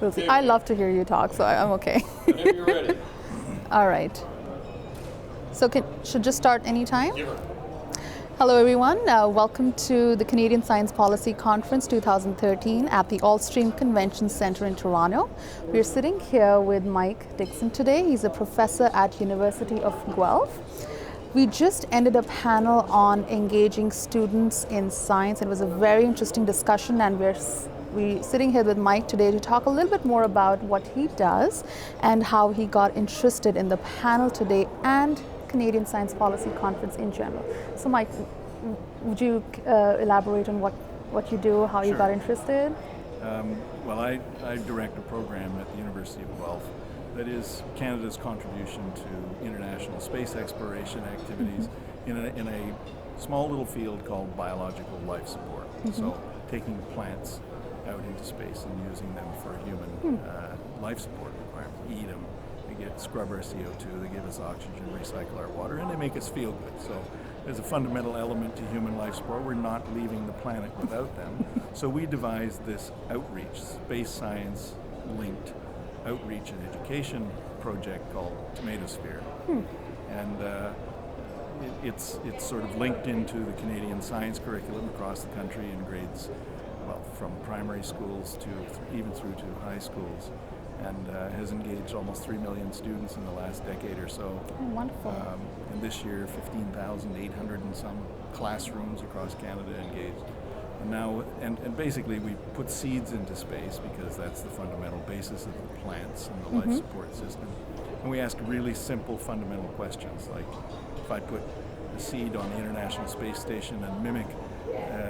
We'll see. I love to hear you talk, so I'm okay. Whenever you're ready. All right. So should just start anytime? Give her. Hello everyone, welcome to the Canadian Science Policy Conference 2013 at the Allstream Convention Centre in Toronto. We're sitting here with Mike Dixon today. He's a professor at University of Guelph. We just ended a panel on engaging students in science. It was a very interesting discussion, and we're sitting here with Mike today to talk a little bit more about what he does and how he got interested in the panel today and Canadian Science Policy Conference in general. So Mike, would you elaborate on what you do, how you got interested? Well, I direct a program at the University of Guelph that is Canada's contribution to international space exploration activities in a small little field called biological life support. So taking plants out into space and using them for human life support requirements. We eat them, they scrub our CO2, they give us oxygen, recycle our water, and they make us feel good. So there's a fundamental element to human life support. We're not leaving the planet without them. So we devised this outreach, space science linked outreach and education project called Tomatosphere. And it's sort of linked into the Canadian science curriculum across the country in grades, well, from primary schools to even through to high schools, and has engaged almost 3 million students in the last decade or so. Oh, wonderful. And this year, 15,800 and some classrooms across Canada engaged. And now, and basically we put seeds into space because that's the fundamental basis of the plants and the life support system. And we ask really simple fundamental questions, like if I put a seed on the International Space Station and mimic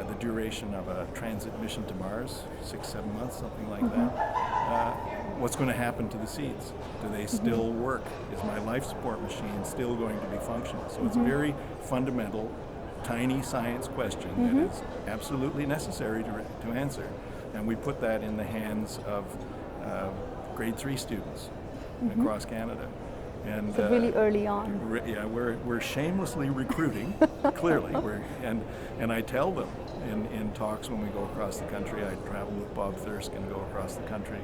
the duration of a transit mission to Mars, 6-7 months, something like that, what's going to happen to the seeds? Do they still work? Is my life support machine still going to be functional? So it's a very fundamental, tiny science question that is absolutely necessary to answer. And we put that in the hands of grade 3 students across Canada. And so really early on. Yeah, we're shamelessly recruiting, clearly. And I tell them in talks when we go across the country. I travel with Bob Thirsk and go across the country,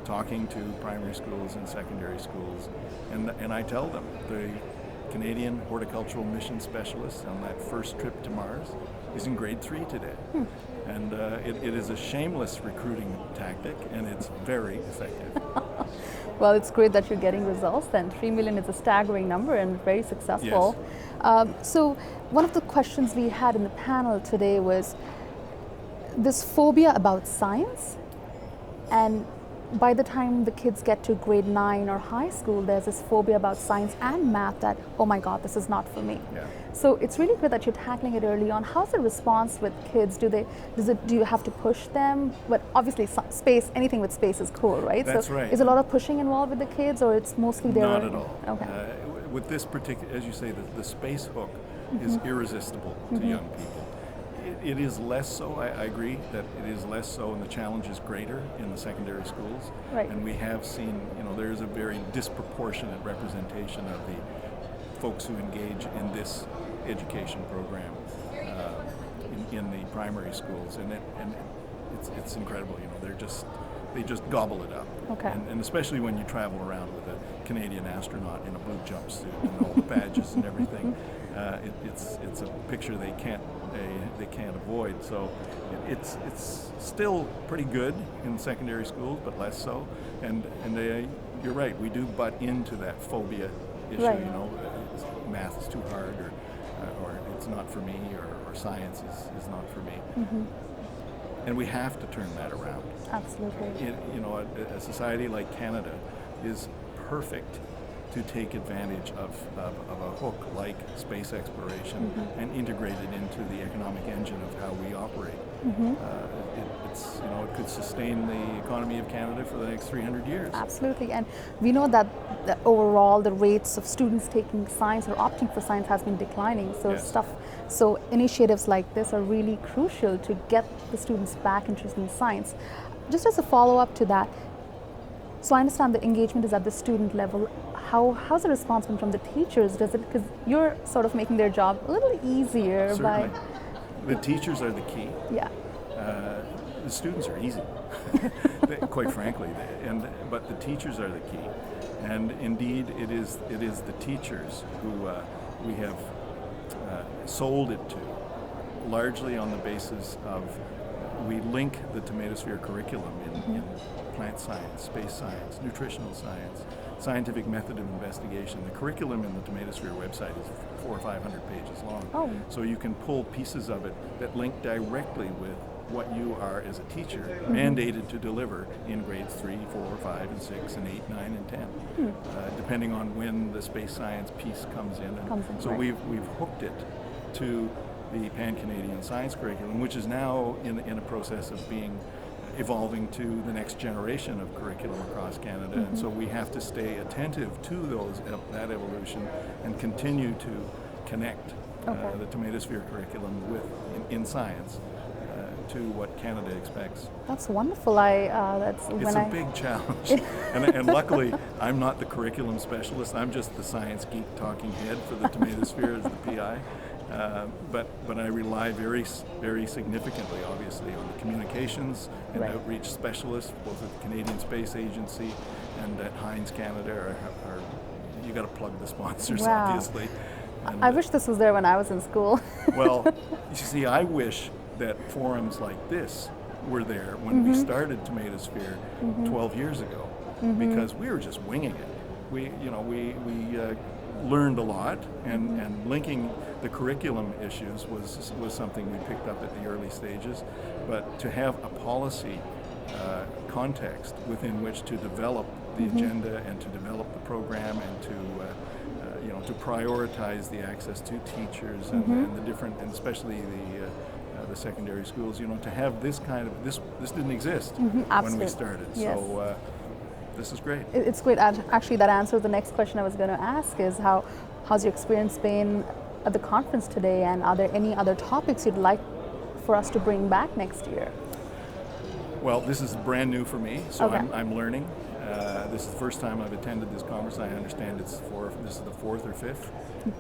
talking to primary schools and secondary schools. And I tell them the Canadian horticultural mission specialist on that first trip to Mars is in grade 3 today. And it is a shameless recruiting tactic, and it's very effective. Well, it's great that you're getting results then. 3 million is a staggering number and very successful. Yes. So one of the questions we had in the panel today was this phobia about science, and by the time the kids get to grade 9 or high school, there's this phobia about science and math that, oh my God, this is not for me. Yeah. So it's really good that you're tackling it early on. How's the response with kids? Do you have to push them? But obviously space, anything with space is cool, right? That's so right. Is a lot of pushing involved with the kids, or it's mostly their Not at all. Okay. With this particular, as you say, the space hook is irresistible to young people. It is less so, I agree that it is less so, and the challenge is greater in the secondary schools. Right. And we have seen, there's a very disproportionate representation of the folks who engage in this education program in the primary schools, and it's incredible. They just gobble it up. Okay. And especially when you travel around with a Canadian astronaut in a blue jumpsuit and all the badges and everything, it's a picture they can't avoid. So it's still pretty good in secondary schools, but less so. And you're right, we do butt into that phobia issue. Right. Math is too hard, or it's not for me, or science is not for me. And we have to turn that around. Absolutely. A society like Canada is perfect to take advantage of a hook like space exploration and integrate it into the economic engine of how we operate. It could sustain the economy of Canada for the next 300 years. Absolutely, and we know that overall the rates of students taking science or opting for science has been declining. So Yes. so initiatives like this are really crucial to get the students back interested in science. Just as a follow-up to that, so I understand the engagement is at the student level. How's the response been from the teachers? Does it, because you're sort of making their job a little easier. Certainly. by The teachers are the key. yeah. The students are easy. Quite frankly, but the teachers are the key, and indeed it is the teachers who we have sold it to, largely on the basis of we link the tomatosphere curriculum in plant science, space science, nutritional science, scientific method of investigation. The curriculum in the tomatosphere website is 400 or 500 pages long. Oh. So you can pull pieces of it that link directly with what you are as a teacher mandated to deliver in grades 3, 4, 5, and 6, and 8, 9, and 10, depending on when the space science piece comes in. And so right. we've hooked it to the Pan-Canadian science curriculum, which is now in a process of evolving to the next generation of curriculum across Canada. And so we have to stay attentive to that evolution and continue to connect the tomatosphere curriculum in science to what Canada expects. That's wonderful. It's a big challenge. and luckily, I'm not the curriculum specialist. I'm just the science geek talking head for the tomatosphere as the PI. But I rely very, very significantly, obviously, on the communications and outreach specialists, both at the Canadian Space Agency and at Heinz Canada. You got to plug the sponsors, obviously. And I wish this was there when I was in school. Well, you see, I wish that forums like this were there when we started Tomatosphere 12 years ago, because we were just winging it. We learned a lot, and linking the curriculum issues was something we picked up at the early stages. But to have a policy context within which to develop the agenda and to develop the program and to prioritize the access to teachers and the different, and especially the secondary schools, to have this kind of this didn't exist when we started. Yes. So this is great. It's great. Actually, that answers the next question I was going to ask: is how's your experience been at the conference today, and are there any other topics you'd like for us to bring back next year? Well, this is brand new for me, so I'm learning. This is the first time I've attended this conference. I understand this is the fourth or fifth.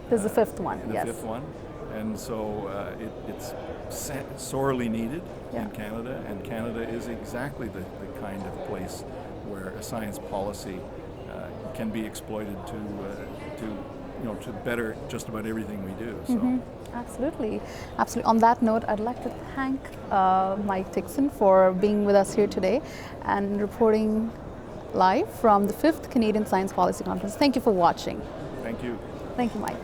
This is the fifth one. The fifth one, and so it's sorely needed in Canada, and Canada is exactly the kind of place where a science policy can be exploited to better just about everything we do. So. Absolutely. On that note, I'd like to thank Mike Dixon for being with us here today and reporting live from the 5th Canadian Science Policy Conference. Thank you for watching. Thank you. Thank you, Mike.